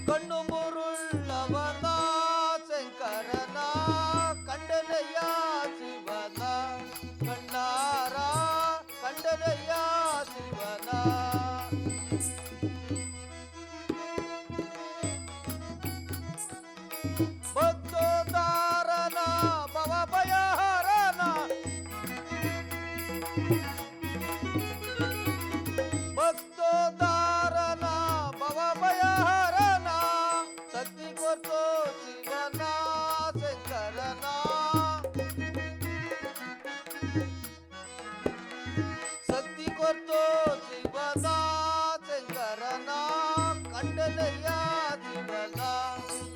ಕಣ್ಣು ಮುರುಳ್ಳವನ ಶಂಕರನ ಕಂಡನೆಯ ಶಿವನ ಕಣ್ಣಾರ ಕಂಡನೆಯ ಶಿವನ ಭಕ್ತೋದಾರನ ಭವಭಯಹರನ ಭಕ್ತೋದಾರನ ಭವಭಯಹರನ ಶಕ್ತಿ ಕೊಟ್ಟು ಶಿವನ ಶಂಕರನ ಶಕ್ತಿ ಕೊಟ್ಟು ಶಿವನ ಶಂಕರನ ಕಂಡನೆಯ ಶಿವನ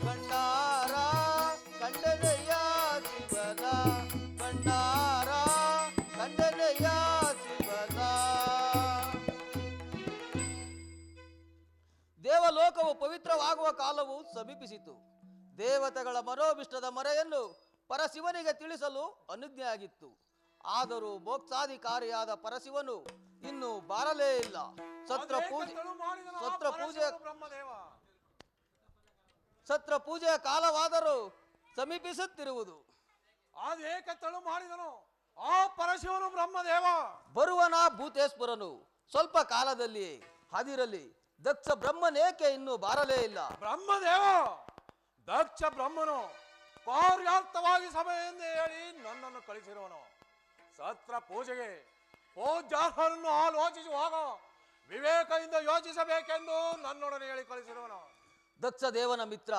ಕಣ್ಣಾರ ಕಂಡನೆಯ ಶಿವನ ಕಣ್ಣಾರ ಕಂಡನೆಯ ಶಿವನ. ದೇವಲೋಕವು ಪವಿತ್ರವಾಗುವ ಕಾಲವು ಸಮೀಪಿಸಿತು. ದೇವತೆಗಳ ಮನೋಭಿಷ್ಟದ ಮರೆಯನ್ನು ಪರಶಿವನಿಗೆ ತಿಳಿಸಲು ಅನುಜ್ಞೆಯಾಗಿತ್ತು. ಆದರೂ ಮೋಕ್ಷಾಧಿಕಾರಿಯಾದ ಪರಶಿವನು ಇನ್ನು ಬಾರಲೇ ಇಲ್ಲ. ಸತ್ರ ಪೂಜೆಯ ಕಾಲವಾದರೂ ಸಮೀಪಿಸುತ್ತಿರುವುದು. ಅದೇಕತ್ತಳು ಮಾಡಿದನು ಆ ಪರಶಿವನು ಬ್ರಹ್ಮದೇವ. ಬರುವನ ಭೂತೇಶ್ವರನು ಸ್ವಲ್ಪ ಕಾಲದಲ್ಲಿಯೇ ಹದಿರಲಿ. ದಕ್ಷ ಬ್ರಹ್ಮನೇಕೆ ಇನ್ನು ಬಾರಲೇ ಇಲ್ಲ. ಬ್ರಹ್ಮದೇವ ದಕ್ಷ ಬ್ರಹ್ಮನು ಕಾರ್ಯಾರ್ಥವಾಗಿ ಸಭೆ ಎಂದು ಹೇಳಿ ನನ್ನನ್ನು ಕಳಿಸಿರುವನು. ಸತ್ರ ಪೂಜೆಗೆ ಪೂಜಾರ್ಹರನ್ನು ಆಲೋಚಿಸುವಾಗ ವಿವೇಕದಿಂದ ಯೋಚಿಸಬೇಕೆಂದು ನನ್ನೊಡನೆ ಹೇಳಿ ಕಳಿಸಿರುವನು. ದಕ್ಷ ದೇವನ ಮಿತ್ರ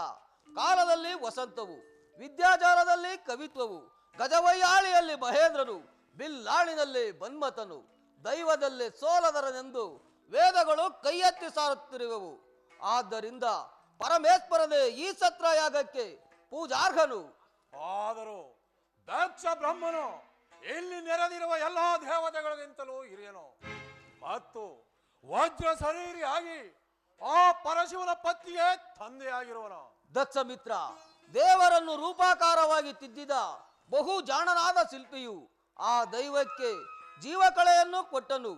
ಕಾಲದಲ್ಲಿ ವಸಂತವು, ವಿದ್ಯಾಚಾರದಲ್ಲಿ ಕವಿತ್ವವು, ಗಜವಯ್ಯಾಳಿಯಲ್ಲಿ ಮಹೇಂದ್ರನು, ಬಿಲ್ಲಾಳಿನಲ್ಲಿ ಮನ್ಮಥನು, ದೈವದಲ್ಲಿ ಸೋಲದರನೆಂದು ವೇದಗಳು ಕೈ ಎತ್ತಿ ಸಾರುತ್ತಿರುವವು. ಆದ್ದರಿಂದ ಪರಮೇಶ್ವರನೇ ಈ ಸತ್ರ ಯಾಗಕ್ಕೆ ಪೂಜಾರ್ಹನು. ಆದರೂ ದಕ್ಷ ಬ್ರಹ್ಮನು ಇಲ್ಲಿ ನೆರೆದಿರುವ ಎಲ್ಲಾ ದೇವತೆಗಳಿಗಿಂತಲೂ ಹಿರಿಯನು ಮತ್ತು ವಜ್ರ ಶರೀರಿಯಾಗಿ ಆ ಪರಶಿವನ ಪತ್ನಿಯೇ ತಂದೆಯಾಗಿರುವನು. ದಕ್ಷ ಮಿತ್ರ ದೇವರನ್ನು ರೂಪಾಕಾರವಾಗಿ ತಿದ್ದಿದ ಬಹು ಜಾಣನಾದ ಶಿಲ್ಪಿಯು ಆ ದೈವಕ್ಕೆ ಜೀವಕಳೆಯನ್ನು ಕೊಟ್ಟನು.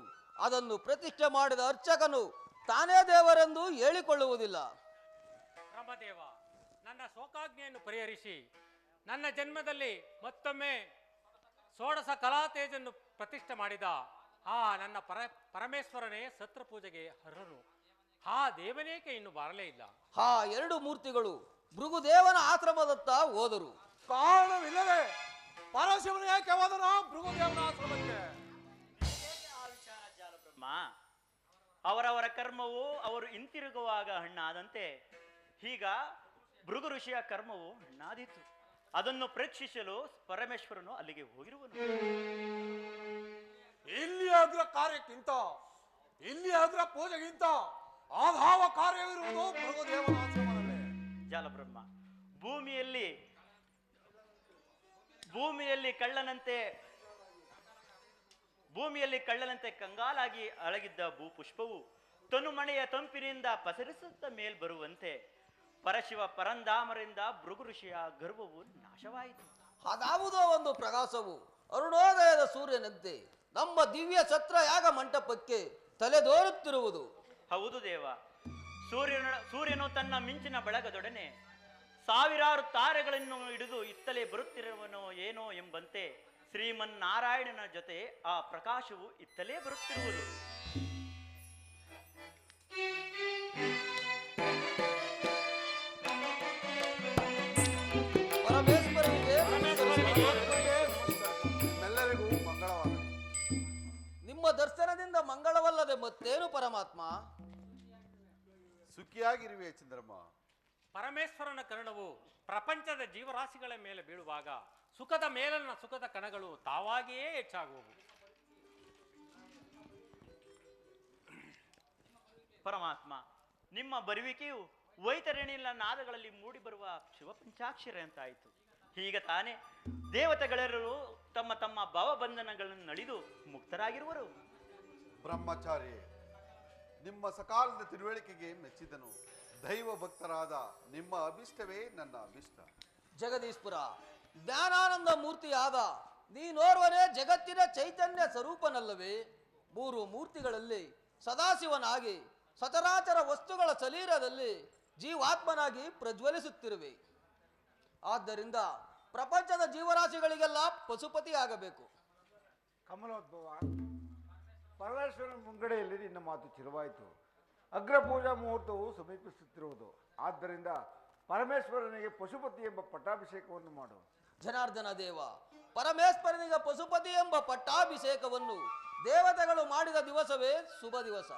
ಅದನ್ನು ಪ್ರತಿಷ್ಠೆ ಮಾಡಿದ ಅರ್ಚಕನು ತಾನೇ ದೇವರೆಂದು ಹೇಳಿಕೊಳ್ಳುವುದಿಲ್ಲ. ಬ್ರಹ್ಮದೇವ, ನನ್ನ ಶೋಕಾಜ್ಞೆಯನ್ನು ಪರಿಹರಿಸಿ ನನ್ನ ಜನ್ಮದಲ್ಲಿ ಮತ್ತೊಮ್ಮೆ ಷೋಡಶ ಕಲಾತೇಜನ್ನು ಪ್ರತಿಷ್ಠೆ ಮಾಡಿದ ಆ ನನ್ನ ಪರಮೇಶ್ವರನೇ ಸತ್ರ ಪೂಜೆಗೆ ಅರ್ಹನು. ಆ ದೇವನೇಕೆ ಇನ್ನು ಬಾರಲೇ ಇಲ್ಲ. ಆ ಎರಡು ಮೂರ್ತಿಗಳು ಭೃಗುದೇವನ ಆಶ್ರಮದತ್ತ ಹೋದರು. ಕಾರಣವಿಲ್ಲದೆ ಪರಶಿವನ ಏಕೆ ಹೋದನ ಭೃಗುದೇವನ ಆಶ್ರಮಕ್ಕೆ? ಅವರವರ ಕರ್ಮವು ಅವರು ಹಿಂತಿರುಗುವಾಗ ಹಣ್ಣಾದಂತೆ ಈಗ ಭೃಗು ಋಷಿಯ ಕರ್ಮವು ಹಣ್ಣಾದೀತು. ಅದನ್ನು ಪರೀಕ್ಷಿಸಲು ಪರಮೇಶ್ವರನು ಅಲ್ಲಿಗೆ ಹೋಗಿರುವನು. ಇಲ್ಲಿ ಅಗ್ರ ಕಾರ್ಯಕ್ಕಿಂತ ಇಲ್ಲಿ ಅಗ್ರ ಪೂಜೆಗಿಂತ ಆಧಾವ ಕಾರ್ಯವಿರುವುದು ಭೃಗುದೇವನ ಆಶ್ರಮದಲ್ಲಿ. ಜಾಲಬ್ರಹ್ಮ, ಭೂಮಿಯಲ್ಲಿ ಕಳ್ಳನಂತೆ ಕಂಗಾಲಾಗಿ ಅಳಗಿದ್ದ ಭೂಪುಷ್ಪವು ತನುಮಣೆಯ ತಂಪಿನಿಂದ ಪಸರಿಸುತ್ತ ಮೇಲ್ ಬರುವಂತೆ ಪರಶಿವ ಪರಂಧಾಮರಿಂದ ಭೃಗು ಋಷಿಯ ಗರ್ವವು ನಾಶವಾಯಿತು. ಅದಾವುದೋ ಒಂದು ಪ್ರಕಾಶವು ಅರುಣೋದಯದ ಸೂರ್ಯನಂತೆ ನಮ್ಮ ದಿವ್ಯ ಛತ್ರ ಯಾಗ ಮಂಟಪಕ್ಕೆ ತಲೆದೋರುತ್ತಿರುವುದು. ಹೌದು ದೇವ, ಸೂರ್ಯನು ತನ್ನ ಮಿಂಚಿನ ಬೆಳಗದೊಡನೆ ಸಾವಿರಾರು ತಾರೆಗಳನ್ನು ಹಿಡಿದು ಇತ್ತಲೇ ಬರುತ್ತಿರುವನೋ ಏನೋ ಎಂಬಂತೆ ಶ್ರೀಮನ್ನಾರಾಯಣನ ಜೊತೆ ಆ ಪ್ರಕಾಶವು ಇತ್ತಲೇ ಬರುತ್ತಿರುವುದು. ಎಲ್ಲರಿಗೂ ಮಂಗಳವಾಗಲಿ. ನಿಮ್ಮ ದರ್ಶನದಿಂದ ಮಂಗಳವಲ್ಲದೆ ಮತ್ತೇನು ಪರಮಾತ್ಮ? ಸುಖಿಯಾಗಿರುವೆ ಚಂದ್ರಮ್ಮ. ಪರಮೇಶ್ವರನ ಕರುಣವು ಪ್ರಪಂಚದ ಜೀವರಾಶಿಗಳ ಮೇಲೆ ಬೀಳುವಾಗ ಸುಖದ ಮೇಲನ್ನ ಸುಖದ ಕಣಗಳು ತಾವಾಗಿಯೇ ಹೆಚ್ಚಾಗುವವು. ಪರಮಾತ್ಮ, ನಿಮ್ಮ ಬರುವಿಕೆಯು ವೈತರಣಿಯ ನಾದಗಳಲ್ಲಿ ಮೂಡಿಬರುವ ಶಿವಪಂಚಾಕ್ಷರ ಅಂತಾಯಿತು. ಈಗ ತಾನೇ ದೇವತೆಗಳೆಲ್ಲರೂ ತಮ್ಮ ತಮ್ಮ ಭಾವಬಂಧನಗಳನ್ನು ನಳಿದು ಮುಕ್ತರಾಗಿರುವರು. ಬ್ರಹ್ಮಚಾರಿ, ನಿಮ್ಮ ಸಕಾಲದ ತಿಳುವಳಿಕೆಗೆ ಮೆಚ್ಚಿದನು. ದೈವ ಭಕ್ತರಾದ ನಿಮ್ಮ ಅಭಿಷ್ಟವೇ ನನ್ನ ಅಭಿಷ್ಟ. ಜಗದೀಶ್ಪುರ, ಜ್ಞಾನಾನಂದ ಮೂರ್ತಿಯಾದ ನೀನೋರ್ವನೇ ಜಗತ್ತಿನ ಚೈತನ್ಯ ಸ್ವರೂಪನಲ್ಲವೇ? ಮೂರು ಮೂರ್ತಿಗಳಲ್ಲಿ ಸದಾಶಿವನಾಗಿ ಸಚರಾಚರ ವಸ್ತುಗಳ ಶರೀರದಲ್ಲಿ ಜೀವಾತ್ಮನಾಗಿ ಪ್ರಜ್ವಲಿಸುತ್ತಿರುವೆ. ಆದ್ದರಿಂದ ಪ್ರಪಂಚದ ಜೀವರಾಶಿಗಳಿಗೆಲ್ಲ ಪಶುಪತಿ ಆಗಬೇಕು. ಕಮಲೋದ್ಭವ, ಪರಮೇಶ್ವರನ ಮುಂಗಡೆಯಲ್ಲಿ ನಿನ್ನ ಮಾತು ಚಿರವಾಯಿತು. ಅಗ್ರಪೂಜಾ ಮುಹೂರ್ತವು ಸಮೀಪಿಸುತ್ತಿರುವುದು. ಆದ್ದರಿಂದ ಪರಮೇಶ್ವರನಿಗೆ ಪಶುಪತಿ ಎಂಬ ಪಟ್ಟಾಭಿಷೇಕವನ್ನು ಮಾಡು. ಜನಾರ್ದನ ದೇವ, ಪರಮೇಶ್ವರನಿಗೆ ಪಶುಪತಿ ಎಂಬ ಪಟ್ಟಾಭಿಷೇಕವನ್ನು ದೇವತೆಗಳು ಮಾಡಿದ ದಿವಸವೇ ಶುಭ ದಿವಸ.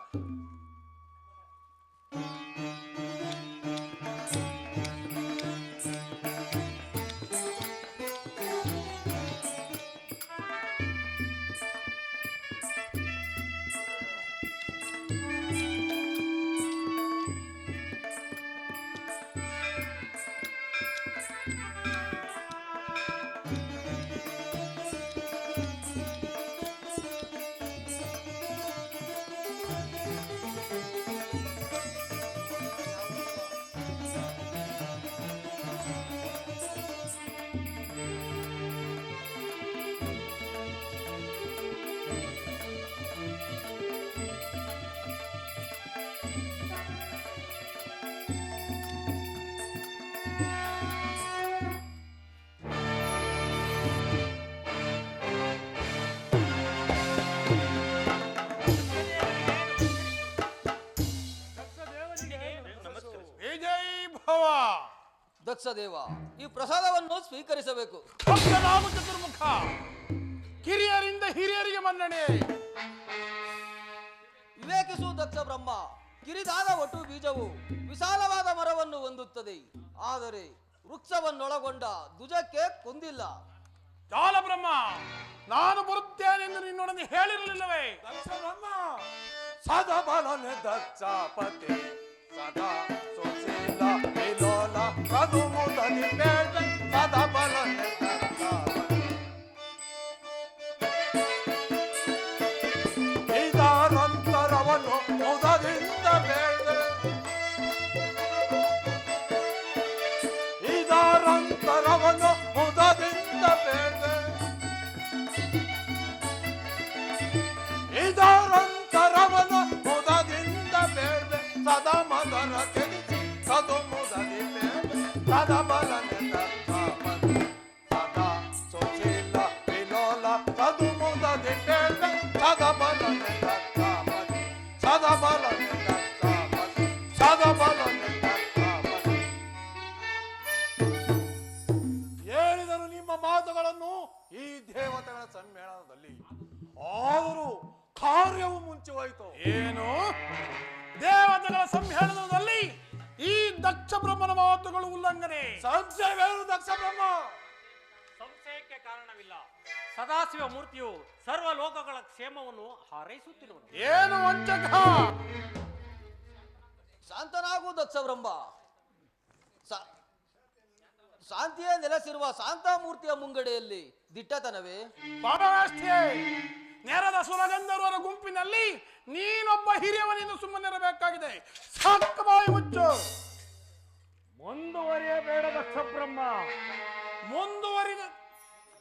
ದಕ್ಷ ದೇವ, ಈ ಪ್ರಸಾದವನ್ನು ಸ್ವೀಕರಿಸಬೇಕು. ಚತುರ್ಮುಖ, ಕಿರಿಯರಿಂದ ಹಿರಿಯರಿಗೆ ಮನ್ನಣೆ. ವಿವೇಕಿಸು ದಕ್ಷ ಬ್ರಹ್ಮ. ಕಿರಿದಾದ ಒಟ್ಟು ಬೀಜವು ವಿಶಾಲವಾದ ಮರವನ್ನು ಹೊಂದುತ್ತದೆ, ಆದರೆ ವೃಕ್ಷವನ್ನೊಳಗೊಂಡ ಧ್ವಜಕ್ಕೆ ಕೊಂದಿಲ್ಲ. ಜಾಲ ಬ್ರಹ್ಮ, ನಾನು ಬರುತ್ತೇನೆಂದು ನಿನ್ನೊಡನೆ ಹೇಳಿರಲಿಲ್ಲವೇ? ದಕ್ಷ ಬ್ರಹ್ಮ ಸದಾ ಬಲನೆ ದಕ್ಷಪತಿ ಸದಾ ಸುಶೀಲ ವಿಲೋಲ ಪ್ರದುಮುದನಿ ಬೇಡ ಸದಾ ಬಲನೆ ದಕ್ಷಪತಿ ಇದರಂತರವನ್ನು ಮುದದಿಂದ ಬೇಡ ಇದರಂತರವನ್ನು ಮುದದಿಂದ ಬೇಡ ಇದರಂತರವನ್ನು ಮುದದಿಂದ ಬೇಡ ಸದಾ ಮದರ ತಿಳಿಸಿ ಸದು ಮುದದಿ ಬೇಡ ಸದಾ ಬಲನೆ ದಕ್ಷಪತಿ ಸದಾ ಸುಶೀಲ ವಿಲೋಲ ಸದು ಮುದದಿ ಬೇಡ ಸದಾ ಬಲನೆ ದಕ್ಷಪತಿ ಸದಾ ಬಲನೆ ದಕ್ಷಪತಿ ಸದಾ ಬಲನೆ ದಕ್ಷಪತಿ. ಹೇಳಿದರು ನಿಮ್ಮ ಮಾತುಗಳನ್ನು ಈ ದೇವತೆಗಳ ಸಮ್ಮೇಳನದಲ್ಲಿ, ಆದರೂ ಕಾರ್ಯವು ಮುಂಚೆ ಹೋಯಿತು. ಏನು? ದೇವತೆಗಳ ಸಮ್ಮೇಳನದಲ್ಲಿ ಈ ದಕ್ಷ ಬ್ರಹ್ಮನ ಮಾತುಗಳು ಉಲ್ಲಂಘನೆ? ಸಂಶಯವೇನು ದಕ್ಷ ಬ್ರಹ್ಮ? ಸಂಶಯಕ್ಕೆ ಕಾರಣವಿಲ್ಲ. ಸದಾಶಿವ ಮೂರ್ತಿಯು ಸರ್ವ ಲೋಕಗಳ ಕ್ಷೇಮವನ್ನು ಹಾರೈಸುತ್ತಿರುವುದು. ಏನು ವಂಚಕ? ಶಾಂತನಾಗು ದಕ್ಷ ಬ್ರಹ್ಮ. ಶಾಂತಿಯೇ ನೆಲೆಸಿರುವ ಶಾಂತಾಮೂರ್ತಿಯ ಮುಂಗಡೆಯಲ್ಲಿ ದಿಟ್ಟತನವೇ? ಪಾಪವಷ್ಟೇ. ನೆರದ ಸುರಗಂಧರ್ವರ ಗುಂಪಿನಲ್ಲಿ ನೀನೊಬ್ಬ ಹಿರಿಯವನಿಂದ ಸುಮ್ಮನಿರಬೇಕಾಗಿದೆ. ಸಾಕು, ಬಾಯಿ ಮುಚ್ಚು. ಮುಂದುವರಿಯಬೇಡ ದಕ್ಷ ಬ್ರಹ್ಮ.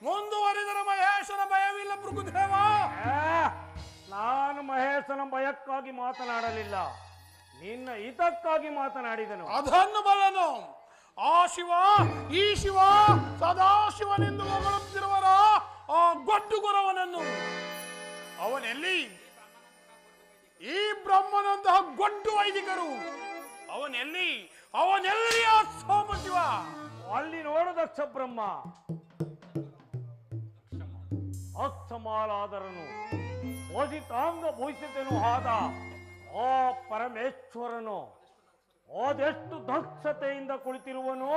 ಮುಂದುವರಿದರೆ ಮಹೇಶನ ಭಯವಿಲ್ಲ ಭೃಗುದೇವ. ನಾನು ಮಹೇಶನ ಭಯಕ್ಕಾಗಿ ಮಾತನಾಡಲಿಲ್ಲ, ನಿನ್ನ ಹಿತಕ್ಕಾಗಿ ಮಾತನಾಡಿದನು. ಅದನ್ನು ಬಲ್ಲನು. ಆ ಶಿವ, ಈ ಶಿವ, ಸದಾಶಿವನೆಂದು ಹೊಗಳುತ್ತಿರುವರ ಆ ಗೊಡ್ಡು ಗುರವನನ್ನು ಅವನೆಲ್ಲಿ? ಈ ಬ್ರಹ್ಮನಂತಹ ಗೊಡ್ಡು ವೈದಿಕರು ಅವನೆಲ್ಲಿ? ಅವನೆಲ್ಲಿ ಆ ಸೋಮಶಿವ? ಅಲ್ಲಿ ನೋಡು ದಕ್ಷ ಬ್ರಹ್ಮ, ಅಸ್ತಮಾಲಾದರನು ಭೂಷಿತಾಂಗ ಭೂಷಿತನು ಆದ ಆ ಪರಮೇಶ್ವರನು ಅದೆಷ್ಟು ದಕ್ಷತೆಯಿಂದ ಕುಳಿತಿರುವನು.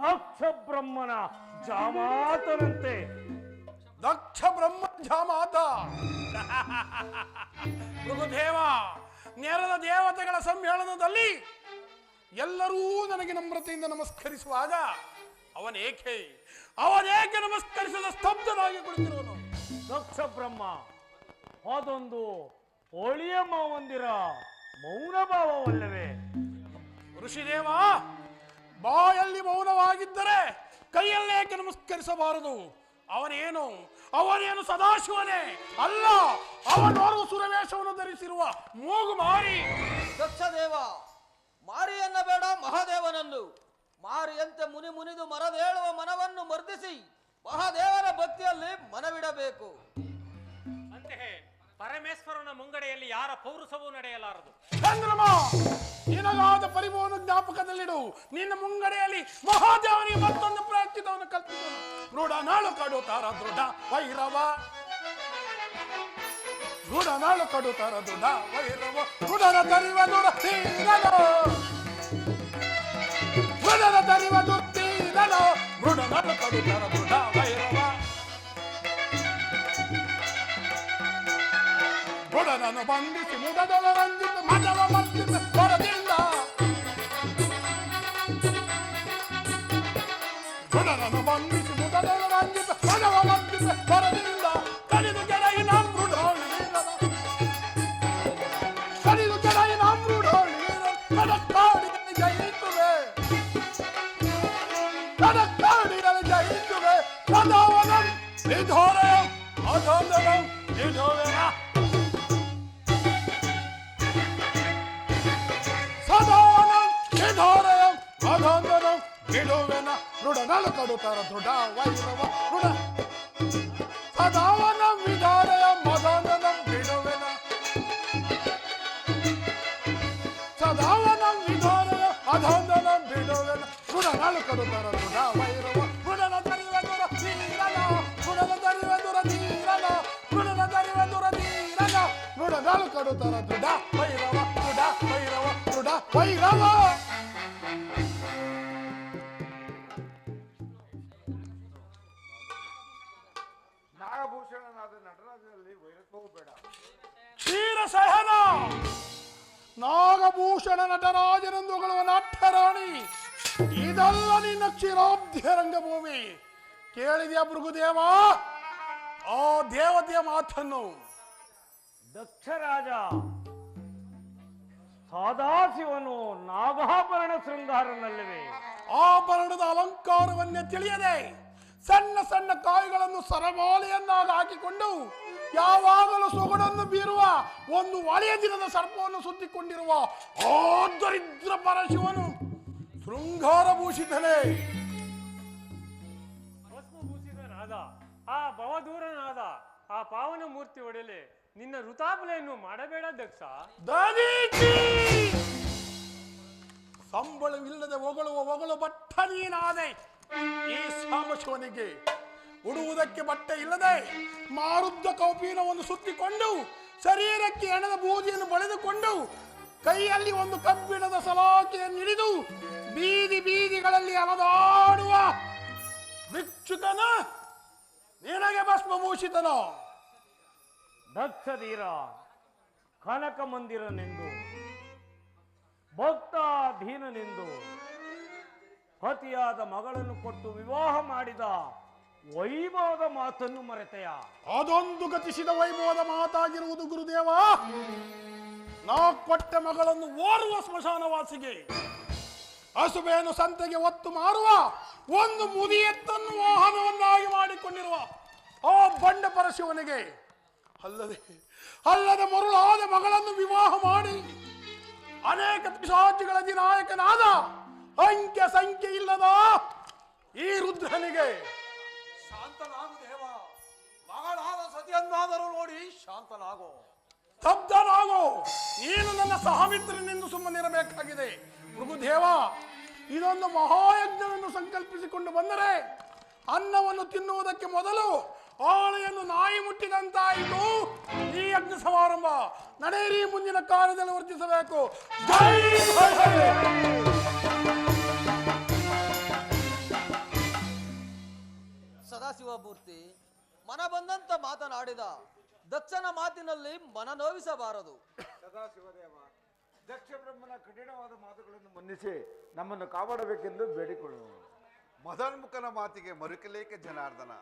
ದಕ್ಷ ಬ್ರಹ್ಮನ ಜಾಮಾತನಂತೆ. ದಕ್ಷ ಬ್ರಹ್ಮ ಜಾಮಾತ. ಭೃಗುದೇವ, ನೆರೆದ ದೇವತೆಗಳ ಸಮ್ಮೇಳನದಲ್ಲಿ ಎಲ್ಲರೂ ನನಗೆ ನಮ್ರತೆಯಿಂದ ನಮಸ್ಕರಿಸುವಾಗ ಅವನೇಕೆ ನಮಸ್ಕರಿಸದ ಸ್ತಬ್ಧನಾಗಿ ಕುಳಿತಿರುವನು? ದಕ್ಷ ಬ್ರಹ್ಮ, ಅದೊಂದು ಹೋಳಿಯ ಮಂದಿರ ಮೌನ ಭಾವವಲ್ಲವೇ? ಋಷಿದೇವ, ಬಾಯಲ್ಲಿ ಮೌನವಾಗಿದ್ದರೆ ಕೈಯಲ್ಲೇಕೆ ನಮಸ್ಕರಿಸಬಾರದು? ಅವನೇನು ಸದಾಶಿವನೇ ಅಲ್ಲ, ಅವನೋರ್ವ ಸುರವೇಶವನ್ನು ಧರಿಸಿರುವ ಮೂಗು ಮಾರಿ. ದಕ್ಷದೇವ, ಮಾರಿಯನ್ನ ಬೇಡ ಮಹಾದೇವನನ್ನು. ಮಾರಿಯಂತೆ ಮುನಿ ಮುನಿದು ಮರದೇಳುವ ಮನವನ್ನು ಮರ್ದಿಸಿ ಮಹಾದೇವನ ಭಕ್ತಿಯಲ್ಲಿ ಮನವಿಡಬೇಕು. ಅಂತೆಯೇ ಪರಮೇಶ್ವರನ ಮುಂಗಡೆಯಲ್ಲಿ ಯಾರ ಪೌರುಷವೂ ನಡೆಯಲಾರದು. ಚಂದ್ರಮ, ನಿನಗಾದ ಪರಿಭವನ ಜ್ಞಾಪಕದಲ್ಲಿಡು. ನಿನ್ನ ಮುಂಗಡೆಯಲ್ಲಿ ಮಹಾದೇವನಿಗೆ ಮತ್ತೊಂದು ಪ್ರಾಯಶ್ಚಿತವನ್ನು ಕಲ್ಪಿಸೋಣ. ದೃಢ ನಾಳು ಕಡುತ್ತಾರ ದೃಢ ವೈರವ, ದೃಢ ನಾಳು ಕಡುತ್ತಾರ ದೃಢ ವೈರವ, ದೃಢನ ತರಿವ ದುರ್ತೀರನ, ದೃಢನ ತರಿವ ದುರ್ತೀರನ, ದೃಢ ನಾಳು ಕಡುತ್ತಾರ ದೃಢ ವೈರವ, ದೃಢನನ್ನು ಬಂಧಿಸಿ ಮುದದೊಳ ರಂಜಿತ ಮಜವ ಮರ್ಜಿತ ಹೊರದಿಂದ, ದೃಢನನ್ನು ಬಂಧಿಸಿ ಮುದದೊಳ ರಂಜಿತ ಮಜವ ಮರ್ಜಿತ ಹೊರದಿಂದ, ಕಲಿದು ಕೆಳಗಿನ ಮೃಢೋಳಿ ಕಲಿದು ಕೆಳಗಿನ ಮೃಢೋಳಿ ಕಡಕ್ಕಾಡಿನಲ್ಲಿ ಜಯಿಸುವೆ, ಕಡಕ್ಕಾಡಿನಲ್ಲಿ ಜಯಿಸುವೆ. ಸದಾವನಂ ನಿಧೋರಯಂ ಅಧೋಂದರಂ ನಿಧೋವೆನ, ಸದಾವನಂ ನಿಧೋರಯಂ ಅಧೋಂದರಂ ನಿಧೋವೆನ, ದೃಢನಳು ಕಡುತ್ತಾರ ದೃಢ ವೈರವ, ದೃಢ ಸದಾವನಂ ವಿಧಾರಯಂ ಅಧೋಂದರಂ ನಿಧೋವೆನ, ಸದಾವನಂ ವಿಧಾರಯಂ ಅಧೋಂದರಂ ನಿಧೋವೆನ, ದೃಢನಳು ಕಡುತ್ತಾರ ದೃಢ ವೈರವ, ದೃಢನ ತರಿವ ದುರ ತೀರನ, ದೃಢನ ತರಿವ ದುರ ತೀರನ, ದೃಢನ ತರಿವ ದುರ ತೀರನ, ದೃಢನಳು ಕಡುತ್ತಾರ ದೃಢ ವೈರವ, ದೃಢ ವೈರವ, ದೃಢ ವೈರವ. ನಾಗಭೂಷಣನಾದ ನಟರಾಜನಲ್ಲಿ ವೈರತ್ವವು ಬೇಡ. ಕ್ಷೀರಸಹನ ನಾಗಭೂಷಣ ನಟರಾಜನೆಂದು ಹೊಗಳುವ ನಾಟ್ಯರಾಣಿ, ಇದಲ್ಲ ನಿನ್ನ ಕ್ಷೀರಾಬ್ಧಿಯ ರಂಗಭೂಮಿ. ಕೇಳಿದ್ಯಾ ಭೃಗುದೇವ ಆ ದೇವತೆಯ ಮಾತನ್ನು? ದಕ್ಷರಾಜ, ಸದಾಶಿವನು ನಾಗಾಭರಣ ಶೃಂಗಾರನಲ್ಲವೇ? ಆಭರಣದ ಅಲಂಕಾರವನ್ನೇ ತಿಳಿಯದೆ ಸಣ್ಣ ಸಣ್ಣ ಕಾಯಿಗಳನ್ನು ಸರಮಾಲೆಯನ್ನಾಗಿ ಹಾಕಿಕೊಂಡು ಯಾವಾಗಲೂ ಸೊಗಡನ್ನು ಬೀರುವ ಒಂದು ಒಳೆಯ ದಿನದ ಸರ್ಪವನ್ನು ಸುತ್ತಿಕೊಂಡಿರುವ ಆ ದರಿದ್ರ ಪರಶಿವನು ಶೃಂಗಾರಭೂಷಿತನೇ. ಭಸ್ಮಭೂಷಿತನಾದ ಆ ಭವದೂರನಾದ ಆ ಪಾವನ ಮೂರ್ತಿ ಒಡೆಲೆ ನಿನ್ನ ಋತಾಪಲೆಯನ್ನು ಮಾಡಬೇಡ ದಕ್ಷ. ದನೀಚಿ! ಸಂಬಳವಿಲ್ಲದೆ ಹೊಗಳು ಬಟ್ಟ ನೀನಾದೆ. ಈ ಸಾಂಬಶಿವನಿಗೆ ಉಡುವುದಕ್ಕೆ ಬಟ್ಟೆ ಇಲ್ಲದೆ ಮಾರುದ್ದ ಕೌಪೀನವನ್ನು ಸುತ್ತಿಕೊಂಡು ಶರೀರಕ್ಕೆ ಎಣದ ಬೂದಿಯನ್ನು ಬಳೆದುಕೊಂಡು ಕೈಯಲ್ಲಿ ಒಂದು ಕಬ್ಬಿಣದ ಸಲಾಕೆಯನ್ನು ಹಿಡಿದು ಬೀದಿ ಬೀದಿಗಳಲ್ಲಿ ಅಲದಾಡುವ ಭಿಕ್ಷುಕನ ನಿನಗೆ ಭಸ್ಮಭೂಷಿತನೋ? ದಕ್ಷಧೀರ, ಕನಕ ಮಂದಿರನೆಂದು ಭಕ್ತಾಧೀನನೆಂದು ಪತಿಯಾದ ಮಗಳನ್ನು ಕೊಟ್ಟು ವಿವಾಹ ಮಾಡಿದ ವೈಭವದ ಮಾತನ್ನು ಮರೆತೆಯ? ಅದೊಂದು ಗತಿಸಿದ ವೈಭವದ ಮಾತಾಗಿರುವುದು ಗುರುದೇವ. ನಾ ಕೊಟ್ಟ ಮಗಳನ್ನು ಓರ್ವ ಸ್ಮಶಾನವಾಸಿಗೆ ಹಸುಬೆಯನ್ನು ಸಂತೆಗೆ ಒತ್ತು ಮಾರುವ ಒಂದು ಮುದಿಯತ್ತನ್ನು ವಾಹನವನ್ನಾಗಿ ಮಾಡಿಕೊಂಡಿರುವ ಆ ಬಂಡ ಪರಶಿವನಿಗೆ ಅಲ್ಲದೆ ಮರುಳಾದ ಮಗಳನ್ನು ವಿವಾಹ ಮಾಡಿ ಅನೇಕ ಪಿಶಾಚಿಗಳ ನಾಯಕನಾದ ಅಂಕ್ಯ ಸಂಖ್ಯೆ ಇಲ್ಲದ ಈ ರುದ್ರನಿಗೆ ಶಾಂತನಾಗು ದೇವ, ಮಗಳಾದ ಸತಿಯನ್ನಾದರೂ ನೋಡಿ ಶಾಂತನಾಗೋ. ಸ್ತಬ್ಧನಾಗೋ. ನೀನು ನನ್ನ ಸಹಮಿತ್ರನೆಂದು ಸುಮ್ಮನಿರಬೇಕಾಗಿದೆ. ಭೃಗುದೇವ, ಇದೊಂದು ಮಹಾಯಜ್ಞವನ್ನು ಸಂಕಲ್ಪಿಸಿಕೊಂಡು ಬಂದರೆ ಅನ್ನವನ್ನು ತಿನ್ನುವುದಕ್ಕೆ ಮೊದಲು ಆಳೆಯನ್ನು ನಾಯಿ ಮುಟ್ಟಿದಂತಾಯಿತು ಈ ಯಜ್ಞ ಸಮಾರಂಭ. ನಡೆಯಿರಿ, ಮುಂದಿನ ಕಾರ್ಯದಲ್ಲಿ ವರ್ತಿಸಬೇಕು. ಜೈ ಸದಾಶಿವಮೂರ್ತಿ, ಮನ ಬಂದಂತ ಮಾತನಾಡಿದ ದಕ್ಷನ ಮಾತಿನಲ್ಲಿ ಮನ ನೋವಿಸಬಾರದು. ಸದಾಶಿವದೇವ, ದಕ್ಷ ಬ್ರಹ್ಮನ ಕಠಿಣವಾದ ಮಾತುಗಳನ್ನು ಮನ್ನಿಸಿ ನಮ್ಮನ್ನು ಕಾಪಾಡಬೇಕೆಂದು ಬೇಡಿಕೊಳ್ಳುವ. ಮದನ್ಮುಖನ ಮಾತಿಗೆ ಮರುಕಲೇಕೆ ಜನಾರ್ದನ.